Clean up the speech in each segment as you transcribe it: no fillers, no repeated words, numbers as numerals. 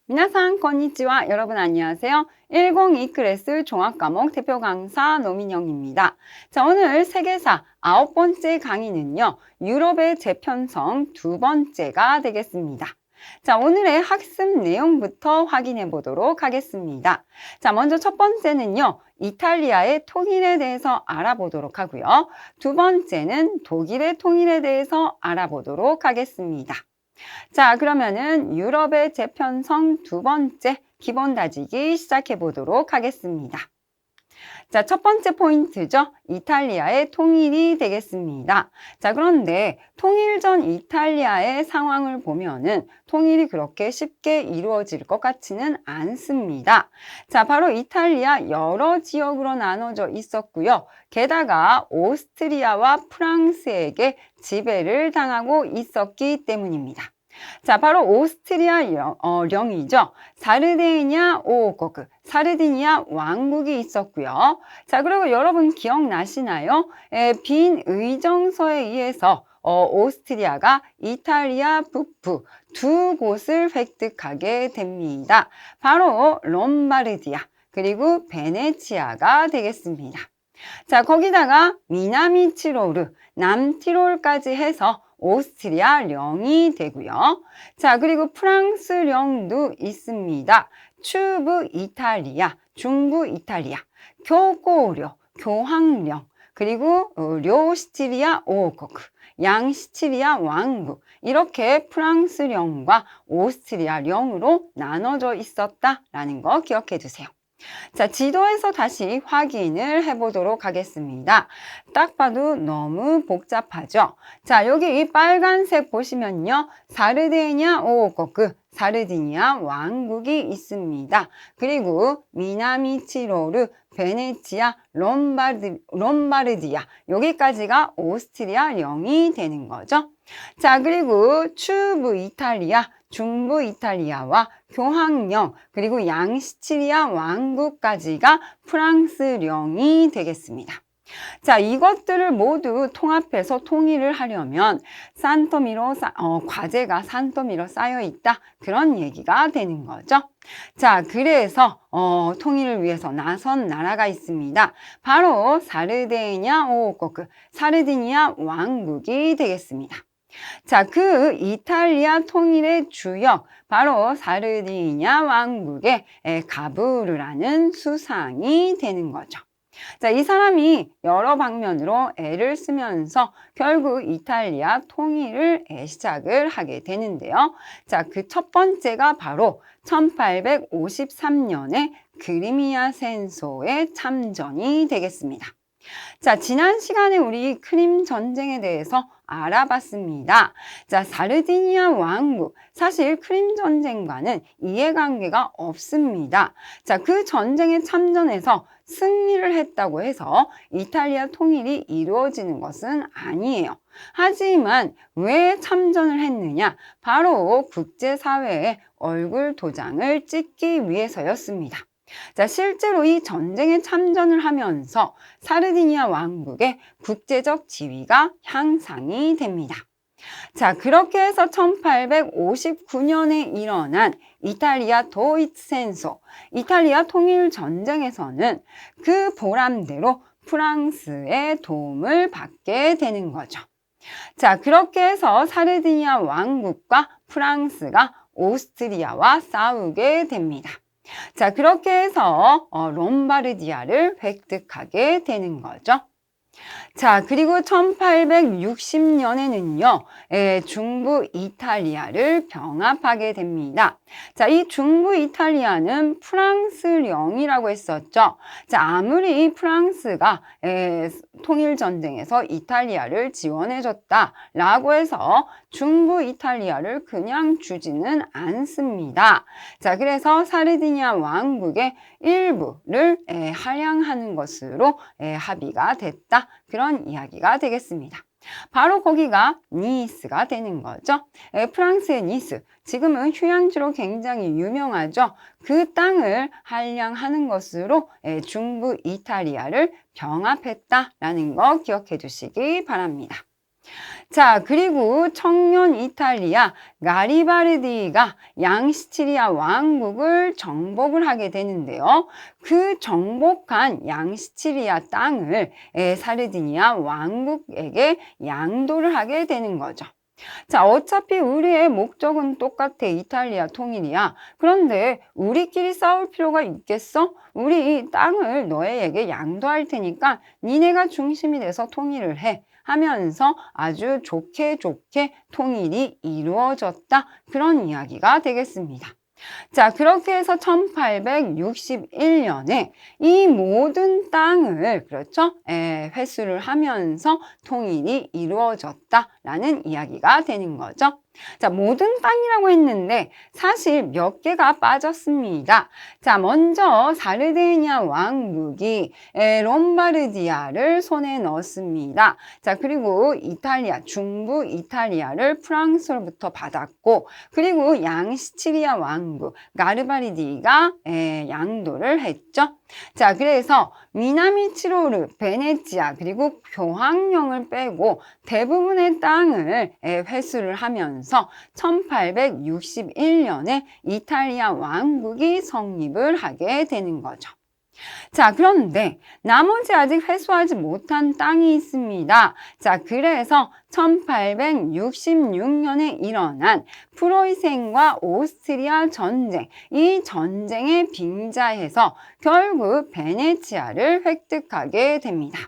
미나상 건니치와 여러분 안녕하세요. 102 클래스 종합과목 대표 강사 노민영입니다. 자, 오늘 세계사 9번째 강의는요. 유럽의 재편성 2번째가 되겠습니다. 자, 오늘의 학습 내용부터 확인해 보도록 하겠습니다. 자, 먼저 첫 번째는요. 이탈리아의 통일에 대해서 알아보도록 하고요. 두 번째는 독일의 통일에 대해서 알아보도록 하겠습니다. 자, 그러면은 유럽의 재편성 2번째 기본 다지기 시작해 보도록 하겠습니다. 자, 첫 번째 포인트죠. 이탈리아의 통일이 되겠습니다. 자, 그런데 통일 전 이탈리아의 상황을 보면은 통일이 그렇게 쉽게 이루어질 것 같지는 않습니다. 자, 바로 이탈리아 여러 지역으로 나눠져 있었고요. 게다가 오스트리아와 프랑스에게 지배를 당하고 있었기 때문입니다. 자, 바로 오스트리아령이죠. 사르디니아 오오코크, 사르디니아 왕국이 있었고요. 자, 그리고 여러분 기억나시나요? 빈 의정서에 의해서 오스트리아가 이탈리아 북부 두 곳을 획득하게 됩니다. 바로 롬바르디아 그리고 베네치아가 되겠습니다. 자, 거기다가 미나미 티로르, 남티롤까지 해서 오스트리아령이 되고요. 자, 그리고 프랑스령도 있습니다. 추부 이탈리아, 중부 이탈리아, 교고령, 교황령, 그리고 료시치리아 오오코크, 양시치리아 왕국, 이렇게 프랑스령과 오스트리아령으로 나눠져 있었다라는 거 기억해 두세요. 자, 지도에서 다시 확인을 해보도록 하겠습니다. 딱 봐도 너무 복잡하죠? 자, 여기 이 빨간색 보시면요. 사르디니아 오오코크, 사르디니아 왕국이 있습니다. 그리고 미나미 티로르, 베네치아, 롬바르디아 여기까지가 오스트리아령이 되는 거죠. 자, 그리고 추부 이탈리아, 중부 이탈리아와 교황령 그리고 양시치리아 왕국까지가 프랑스령이 되겠습니다. 자, 이것들을 모두 통합해서 통일을 하려면 과제가 산토미로 쌓여 있다 그런 얘기가 되는 거죠. 자, 그래서 통일을 위해서 나선 나라가 있습니다. 바로 사르디니아 오오코크, 사르디니아 왕국이 되겠습니다. 자, 그 이탈리아 통일의 주역 바로 사르디니아 왕국의 가브르라는 수상이 되는 거죠. 자, 이 사람이 여러 방면으로 애를 쓰면서 결국 이탈리아 통일을 시작을 하게 되는데요. 자, 그 첫 번째가 바로 1853년에 크리미아戦争의 참전이 되겠습니다. 자, 지난 시간에 우리 크림 전쟁에 대해서 알아봤습니다. 자, 사르디니아 왕국, 사실 크림 전쟁과는 이해관계가 없습니다. 자, 그 전쟁에 참전해서 승리를 했다고 해서 이탈리아 통일이 이루어지는 것은 아니에요. 하지만 왜 참전을 했느냐? 바로 국제사회에 얼굴 도장을 찍기 위해서였습니다. 자, 실제로 이 전쟁에 참전을 하면서 사르디니아 왕국의 국제적 지위가 향상이 됩니다. 자, 그렇게 해서 1859년에 일어난 이탈리아 도이치센소, 이탈리아 통일 전쟁에서는 그 보람대로 프랑스의 도움을 받게 되는 거죠. 자, 그렇게 해서 사르디니아 왕국과 프랑스가 오스트리아와 싸우게 됩니다. 자, 그렇게 해서 롬바르디아를 획득하게 되는 거죠. 자, 그리고 1860년에는요, 중부 이탈리아를 병합하게 됩니다. 자, 이 중부 이탈리아는 프랑스령이라고 했었죠. 자, 아무리 프랑스가 통일전쟁에서 이탈리아를 지원해줬다라고 해서 중부 이탈리아를 그냥 주지는 않습니다. 자, 그래서 사르디니아 왕국의 일부를 할양하는 것으로 합의가 됐다. 그런 이야기가 되겠습니다. 바로 거기가 니스가 되는 거죠. 프랑스의 니스, 지금은 휴양지로 굉장히 유명하죠. 그 땅을 한량하는 것으로 중부 이탈리아를 병합했다라는 거 기억해 두시기 바랍니다. 자, 그리고 청년 이탈리아 가리바르디가 양시치리아 왕국을 정복을 하게 되는데요. 그 정복한 양시치리아 땅을 사르디니아 왕국에게 양도를 하게 되는 거죠. 자, 어차피 우리의 목적은 똑같아. 이탈리아 통일이야. 그런데 우리끼리 싸울 필요가 있겠어? 우리 이 땅을 너희에게 양도할 테니까 니네가 중심이 돼서 통일을 해. 하면서 아주 좋게 통일이 이루어졌다. 그런 이야기가 되겠습니다. 자, 그렇게 해서 1861년에 이 모든 땅을 그렇죠? 회수를 하면서 통일이 이루어졌다라는 이야기가 되는 거죠. 자, 모든 땅이라고 했는데 사실 몇 개가 빠졌습니다. 자, 먼저 사르데니아 왕국이 롬바르디아를 손에 넣었습니다. 자, 그리고 이탈리아, 중부 이탈리아를 프랑스로부터 받았고, 그리고 양시치리아 왕국, 가르바리디가 양도를 했죠. 자, 그래서 미나미 치로르, 베네치아, 그리고 교황령을 빼고 대부분의 땅을 회수를 하면서 1861년에 이탈리아 왕국이 성립을 하게 되는 거죠. 자, 그런데 나머지 아직 회수하지 못한 땅이 있습니다. 자, 그래서 1866년에 일어난 프로이센과 오스트리아 전쟁, 이 전쟁에 빙자해서 결국 베네치아를 획득하게 됩니다.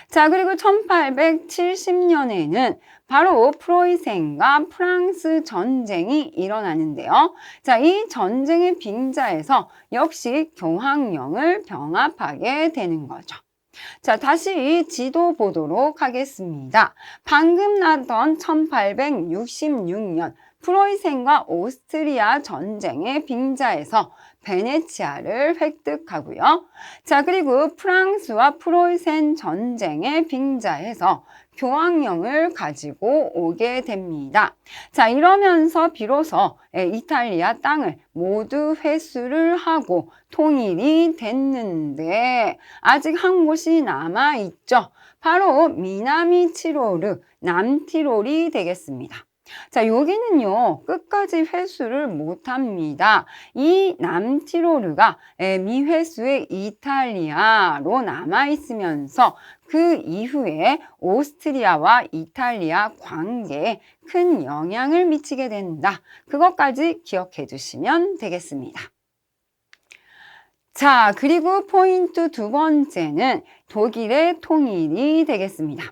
자, 그리고 1870년에는 바로 프로이센과 프랑스 전쟁이 일어나는데요. 자, 이 전쟁의 빙자에서 역시 교황령을 병합하게 되는 거죠. 자, 다시 지도 보도록 하겠습니다. 방금 나던 1866년 프로이센과 오스트리아 전쟁의 빙자에서 베네치아를 획득하고요. 자, 그리고 프랑스와 프로이센 전쟁의 빙자에서 교황령을 가지고 오게 됩니다. 자, 이러면서 비로소 이탈리아 땅을 모두 회수를 하고 통일이 됐는데 아직 한 곳이 남아있죠. 바로 미나미 치로르, 남티롤이 되겠습니다. 자, 여기는요, 끝까지 회수를 못합니다. 이 남티로르가 미회수의 이탈리아로 남아있으면서 그 이후에 오스트리아와 이탈리아 관계에 큰 영향을 미치게 된다. 그것까지 기억해 두시면 되겠습니다. 자, 그리고 포인트 두 번째는 독일의 통일이 되겠습니다.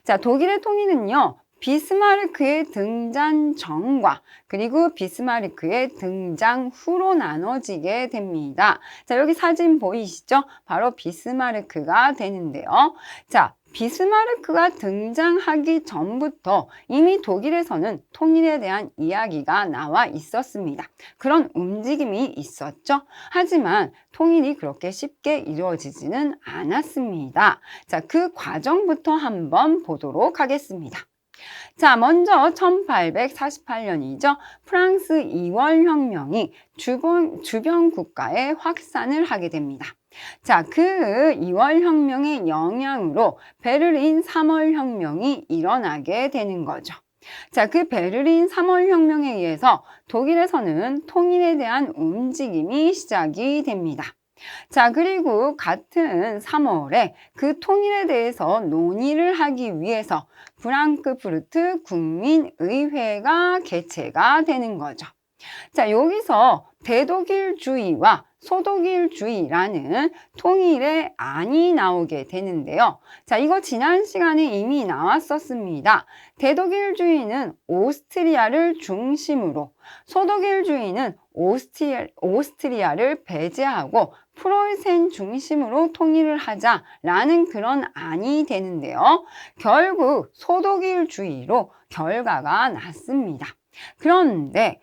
자, 독일의 통일은요, 비스마르크의 등장 전과 그리고 비스마르크의 등장 후로 나눠지게 됩니다. 자, 여기 사진 보이시죠? 바로 비스마르크가 되는데요. 자, 비스마르크가 등장하기 전부터 이미 독일에서는 통일에 대한 이야기가 나와 있었습니다. 그런 움직임이 있었죠. 하지만 통일이 그렇게 쉽게 이루어지지는 않았습니다. 자, 그 과정부터 한번 보도록 하겠습니다. 자, 먼저 1848년이죠. 프랑스 2월 혁명이 주변 국가에 확산을 하게 됩니다. 자, 그 2월 혁명의 영향으로 베를린 3월 혁명이 일어나게 되는 거죠. 자, 그 베를린 3월 혁명에 의해서 독일에서는 통일에 대한 움직임이 시작이 됩니다. 자, 그리고 같은 3월에 그 통일에 대해서 논의를 하기 위해서 프랑크푸르트 국민의회가 개최가 되는 거죠. 자, 여기서 대독일주의와 소독일주의라는 통일의 안이 나오게 되는데요. 자, 이거 지난 시간에 이미 나왔었습니다. 대독일주의는 오스트리아를 중심으로, 소독일주의는 오스트리아를 배제하고 프로이센 중심으로 통일을 하자라는 그런 안이 되는데요. 결국 소독일주의로 결과가 났습니다. 그런데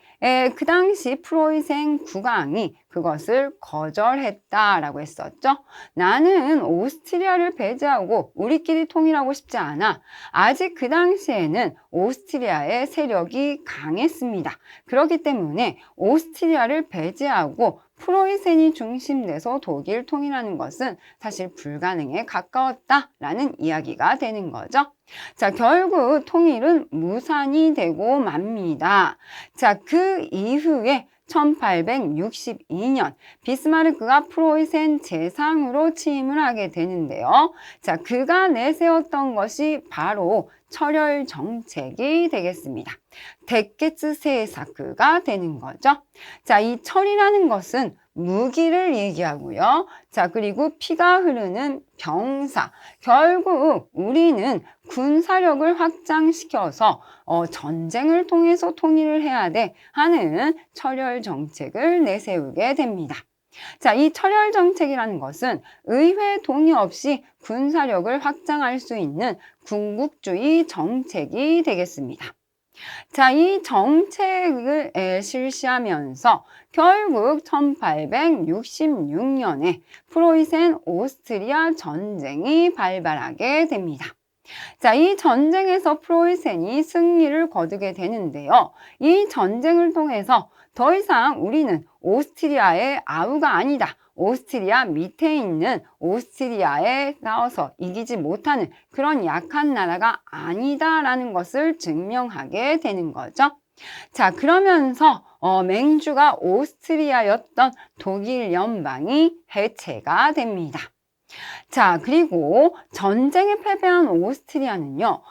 그 당시 프로이센 국왕이 그것을 거절했다라고 했었죠. 나는 오스트리아를 배제하고 우리끼리 통일하고 싶지 않아. 아직 그 당시에는 오스트리아의 세력이 강했습니다. 그렇기 때문에 오스트리아를 배제하고 프로이센이 중심돼서 독일 통일하는 것은 사실 불가능에 가까웠다라는 이야기가 되는 거죠. 자, 결국 통일은 무산이 되고 맙니다. 자, 그 이후에 1862년 비스마르크가 프로이센 재상으로 취임을 하게 되는데요. 자, 그가 내세웠던 것이 바로 철혈 정책이 되겠습니다. 데케츠세사크가 되는 거죠. 자, 이 철이라는 것은 무기를 얘기하고요. 자, 그리고 피가 흐르는 병사. 결국 우리는 군사력을 확장시켜서 전쟁을 통해서 통일을 해야 돼 하는 철혈 정책을 내세우게 됩니다. 자, 이 철혈 정책이라는 것은 의회 동의 없이 군사력을 확장할 수 있는 군국주의 정책이 되겠습니다. 자, 이 정책을 실시하면서 결국 1866년에 프로이센 오스트리아 전쟁이 발발하게 됩니다. 자, 이 전쟁에서 프로이센이 승리를 거두게 되는데요. 이 전쟁을 통해서 더 이상 우리는 오스트리아의 아우가 아니다. 오스트리아 밑에 있는 오스트리아에 싸워서 이기지 못하는 그런 약한 나라가 아니다라는 것을 증명하게 되는 거죠. 자, 그러면서 맹주가 오스트리아였던 독일 연방이 해체가 됩니다. 자, 그리고 전쟁에 패배한 오스트리아는요,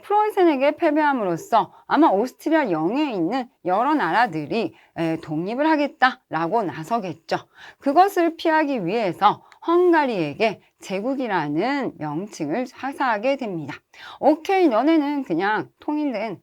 프로이센에게 패배함으로써 아마 오스트리아 영해에 있는 여러 나라들이 독립을 하겠다라고 나서겠죠. 그것을 피하기 위해서 헝가리에게 제국이라는 명칭을 하사하게 됩니다. 오케이, 너네는 그냥 통일된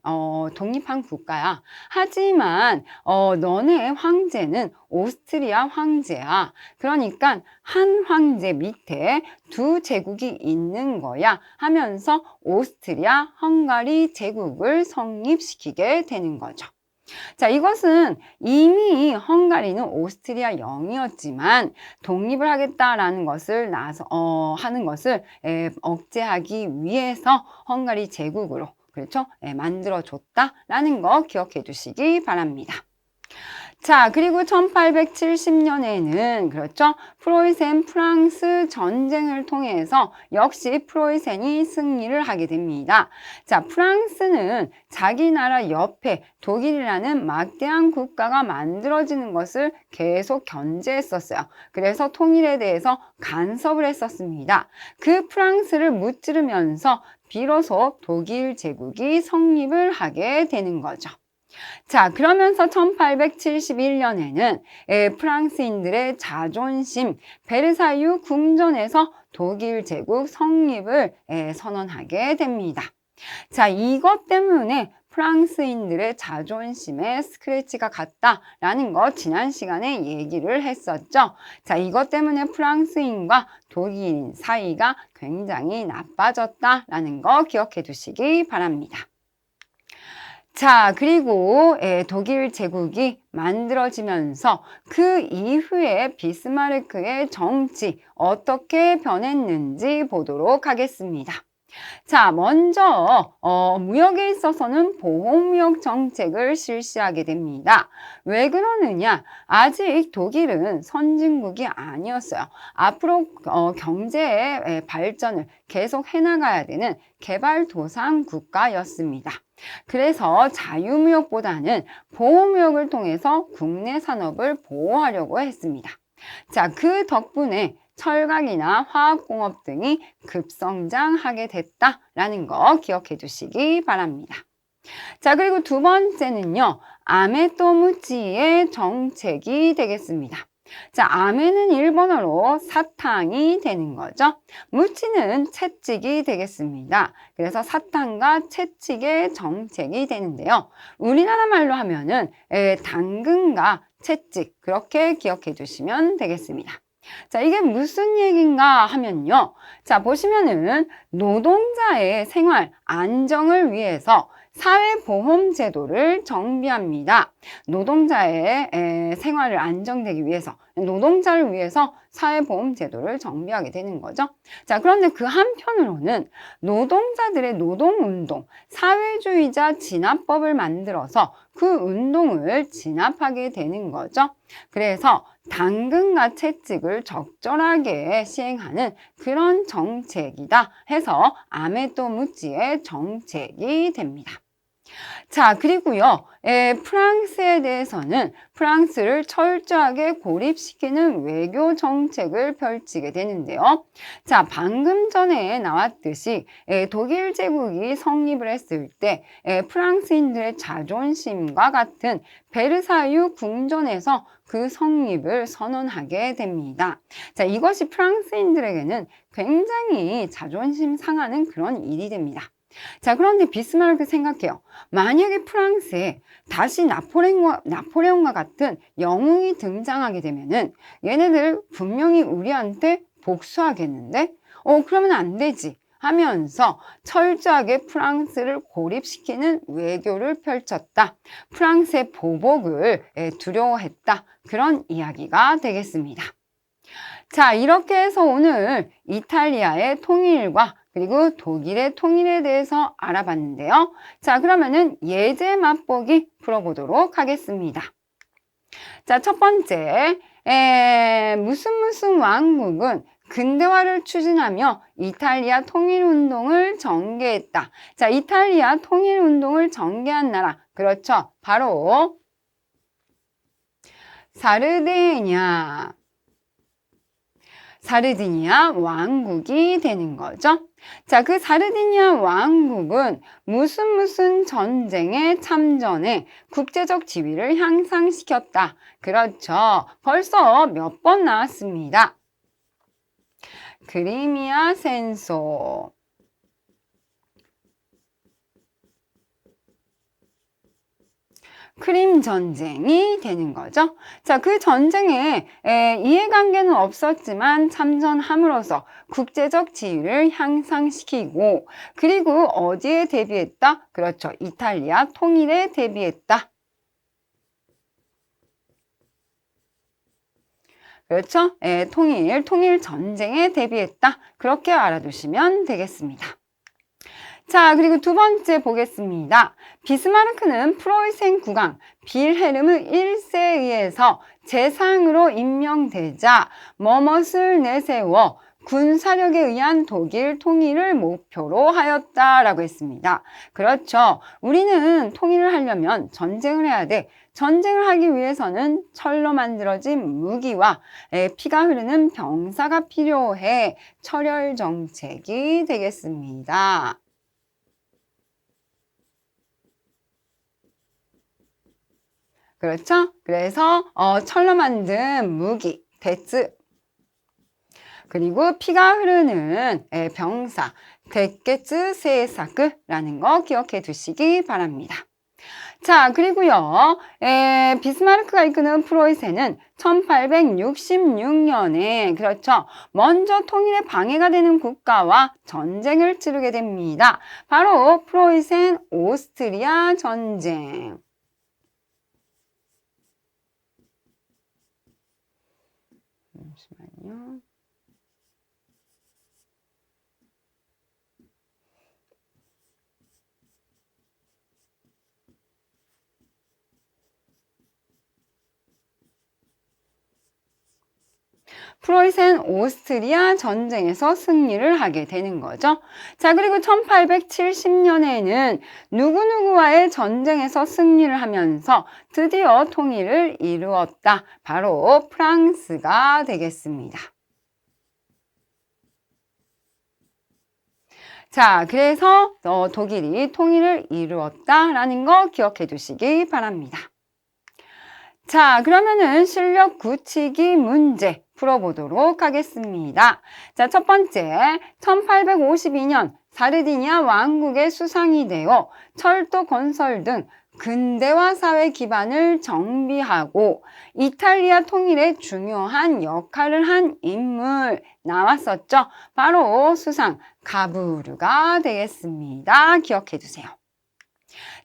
독립한 국가야. 하지만 너네 황제는 오스트리아 황제야. 그러니까 한 황제 밑에 두 제국이 있는 거야 하면서 오스트리아 헝가리 제국을 성립시키게 되는 거죠. 자, 이것은 이미 헝가리는 오스트리아 영이었지만 독립을 하겠다라는 것을 하는 것을 억제하기 위해서 헝가리 제국으로 그렇죠? 만들어줬다라는 거 기억해 두시기 바랍니다. 자, 그리고 1870년에는 그렇죠? 프로이센 프랑스 전쟁을 통해서 역시 프로이센이 승리를 하게 됩니다. 자, 프랑스는 자기 나라 옆에 독일이라는 막대한 국가가 만들어지는 것을 계속 견제했었어요. 그래서 통일에 대해서 간섭을 했었습니다. 그 프랑스를 무찌르면서 비로소 독일 제국이 성립을 하게 되는 거죠. 자, 그러면서 1871년에는 프랑스인들의 자존심, 베르사유 궁전에서 독일 제국 성립을 선언하게 됩니다. 자, 이것 때문에 프랑스인들의 자존심에 스크래치가 갔다라는 거 지난 시간에 얘기를 했었죠. 자, 이것 때문에 프랑스인과 독일인 사이가 굉장히 나빠졌다라는 거 기억해 두시기 바랍니다. 자, 그리고 독일 제국이 만들어지면서 그 이후에 비스마르크의 정치 어떻게 변했는지 보도록 하겠습니다. 자, 먼저 무역에 있어서는 보호무역 정책을 실시하게 됩니다. 왜 그러느냐? 아직 독일은 선진국이 아니었어요. 앞으로 경제의 발전을 계속 해나가야 되는 개발도상 국가였습니다. 그래서 자유무역보다는 보호무역을 통해서 국내 산업을 보호하려고 했습니다. 자, 그 덕분에 철강이나 화학공업 등이 급성장하게 됐다라는 거 기억해 두시기 바랍니다. 자, 그리고 두 번째는요, 아메토무치의 정책이 되겠습니다. 자, 아메는 일본어로 사탕이 되는 거죠. 무치는 채찍이 되겠습니다. 그래서 사탕과 채찍의 정책이 되는데요. 우리나라 말로 하면은 당근과 채찍 그렇게 기억해 주시면 되겠습니다. 자, 이게 무슨 얘기인가 하면요. 자, 보시면은 노동자의 생활 안정을 위해서 사회보험제도를 정비합니다. 노동자의 생활을 안정되기 위해서, 노동자를 위해서 사회보험제도를 정비하게 되는 거죠. 자, 그런데 그 한편으로는 노동자들의 노동운동, 사회주의자 진압법을 만들어서 그 운동을 진압하게 되는 거죠. 그래서 당근과 채찍을 적절하게 시행하는 그런 정책이다 해서 아메토 무치의 정책이 됩니다. 자, 그리고요, 프랑스에 대해서는 프랑스를 철저하게 고립시키는 외교 정책을 펼치게 되는데요. 자, 방금 전에 나왔듯이 독일 제국이 성립을 했을 때 프랑스인들의 자존심과 같은 베르사유 궁전에서 그 성립을 선언하게 됩니다. 자, 이것이 프랑스인들에게는 굉장히 자존심 상하는 그런 일이 됩니다. 자, 그런데 비스마르크 생각해요. 만약에 프랑스에 다시 나폴레옹과 같은 영웅이 등장하게 되면은 얘네들 분명히 우리한테 복수하겠는데? 그러면 안 되지 하면서 철저하게 프랑스를 고립시키는 외교를 펼쳤다. 프랑스의 보복을 두려워했다. 그런 이야기가 되겠습니다. 자, 이렇게 해서 오늘 이탈리아의 통일과 그리고 독일의 통일에 대해서 알아봤는데요. 자, 그러면은 예제 맛보기 풀어보도록 하겠습니다. 자, 첫 번째, 무슨 왕국은 근대화를 추진하며 이탈리아 통일운동을 전개했다. 자, 이탈리아 통일운동을 전개한 나라. 그렇죠. 바로 사르디니아 왕국이 되는 거죠. 자, 그 사르디니아 왕국은 무슨 전쟁에 참전해 국제적 지위를 향상시켰다. 그렇죠. 벌써 몇 번 나왔습니다. 크리미아戦争, 크림 전쟁이 되는 거죠. 자, 그 전쟁에 이해관계는 없었지만 참전함으로써 국제적 지위를 향상시키고 그리고 어디에 대비했다? 그렇죠. 이탈리아 통일에 대비했다. 그렇죠? 통일 전쟁에 대비했다. 그렇게 알아두시면 되겠습니다. 자, 그리고 두 번째 보겠습니다. 비스마르크는 프로이센 국왕 빌헬무 1세에 의해서 재상으로 임명되자 뭐뭇을 내세워 군사력에 의한 독일 통일을 목표로 하였다라고 했습니다. 그렇죠. 우리는 통일을 하려면 전쟁을 해야 돼. 전쟁을 하기 위해서는 철로 만들어진 무기와 피가 흐르는 병사가 필요해. 철혈 정책이 되겠습니다. 그렇죠? 그래서 철로 만든 무기, 대츠, 그리고 피가 흐르는 병사, 데케츠 세사크라는 거 기억해 두시기 바랍니다. 자, 그리고요, 비스마르크가 이끄는 프로이센은 1866년에, 그렇죠, 먼저 통일에 방해가 되는 국가와 전쟁을 치르게 됩니다. 바로 프로이센 오스트리아 전쟁. 잠시만요. 프로이센 오스트리아 전쟁에서 승리를 하게 되는 거죠. 자, 그리고 1870년에는 누구누구와의 전쟁에서 승리를 하면서 드디어 통일을 이루었다. 바로 프랑스가 되겠습니다. 자, 그래서 독일이 통일을 이루었다라는 거 기억해 두시기 바랍니다. 자, 그러면은 실력 굳히기 문제 풀어보도록 하겠습니다. 자, 첫 번째, 1852년 사르디니아 왕국의 수상이 되어 철도 건설 등 근대화 사회 기반을 정비하고 이탈리아 통일에 중요한 역할을 한 인물 나왔었죠. 바로 수상 가부르가 되겠습니다. 기억해 두세요.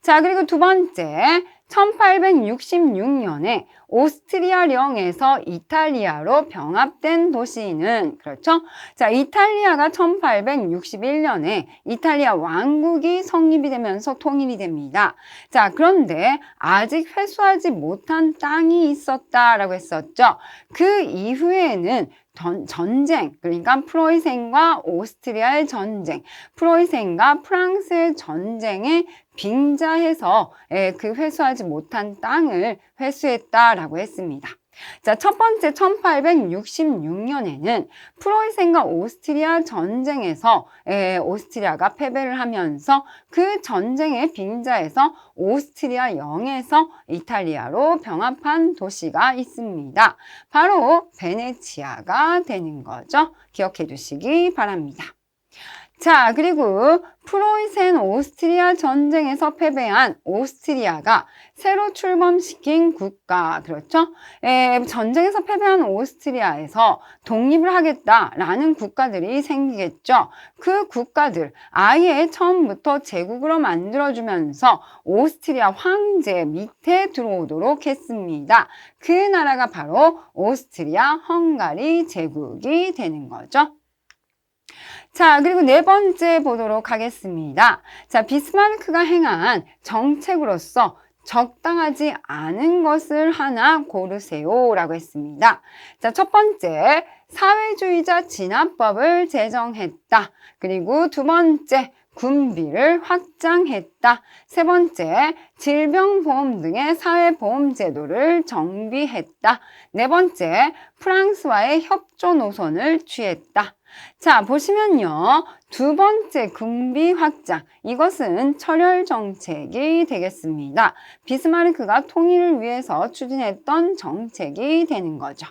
자, 그리고 두 번째, 1866년에 오스트리아령에서 이탈리아로 병합된 도시는, 그렇죠? 자, 이탈리아가 1861년에 이탈리아 왕국이 성립이 되면서 통일이 됩니다. 자, 그런데 아직 회수하지 못한 땅이 있었다라고 했었죠. 그 이후에는 전쟁, 그러니까 프로이센과 오스트리아의 전쟁, 프로이센과 프랑스의 전쟁에 빙자해서 그 회수하지 못한 땅을 회수했다라고 했습니다. 자, 첫 번째 1866년에는 프로이센과 오스트리아 전쟁에서 오스트리아가 패배를 하면서 그 전쟁에 빙자해서 오스트리아 영에서 이탈리아로 병합한 도시가 있습니다. 바로 베네치아가 되는 거죠. 기억해 두시기 바랍니다. 자, 그리고 프로이센 오스트리아 전쟁에서 패배한 오스트리아가 새로 출범시킨 국가, 그렇죠? 전쟁에서 패배한 오스트리아에서 독립을 하겠다라는 국가들이 생기겠죠. 그 국가들 아예 처음부터 제국으로 만들어주면서 오스트리아 황제 밑에 들어오도록 했습니다. 그 나라가 바로 오스트리아 헝가리 제국이 되는 거죠. 자, 그리고 네 번째 보도록 하겠습니다. 자, 비스마르크가 행한 정책으로서 적당하지 않은 것을 하나 고르세요 라고 했습니다. 자, 첫 번째, 사회주의자 진압법을 제정했다. 그리고 두 번째, 군비를 확장했다. 세 번째, 질병보험 등의 사회보험 제도를 정비했다. 네 번째, 프랑스와의 협조 노선을 취했다. 자, 보시면요. 두 번째 군비 확장, 이것은 철혈 정책이 되겠습니다. 비스마르크가 통일을 위해서 추진했던 정책이 되는 거죠.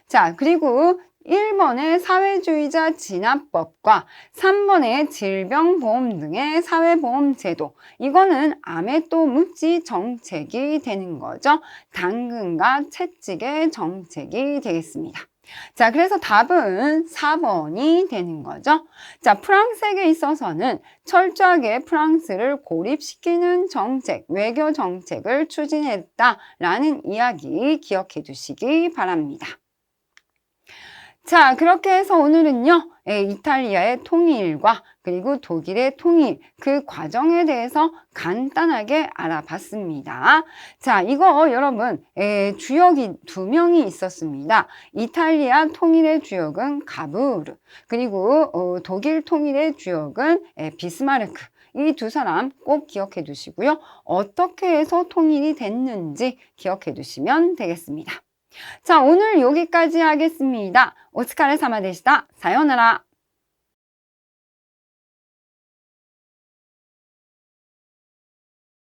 자, 그리고 1번의 사회주의자 진압법과 3번의 질병보험 등의 사회보험 제도, 이거는 암에 또 묻지 정책이 되는 거죠. 당근과 채찍의 정책이 되겠습니다. 자, 그래서 답은 4번이 되는 거죠. 자, 프랑스에게 있어서는 철저하게 프랑스를 고립시키는 정책, 외교 정책을 추진했다라는 이야기 기억해 두시기 바랍니다. 자, 그렇게 해서 오늘은요, 이탈리아의 통일과 그리고 독일의 통일, 그 과정에 대해서 간단하게 알아봤습니다. 자, 이거 여러분, 주역이 두 명이 있었습니다. 이탈리아 통일의 주역은 가브르, 그리고 독일 통일의 주역은 비스마르크. 이 두 사람 꼭 기억해 두시고요. 어떻게 해서 통일이 됐는지 기억해 두시면 되겠습니다. 자, 오늘 여기까지 하겠습니다. 오츠카레사마でした. 사요나라.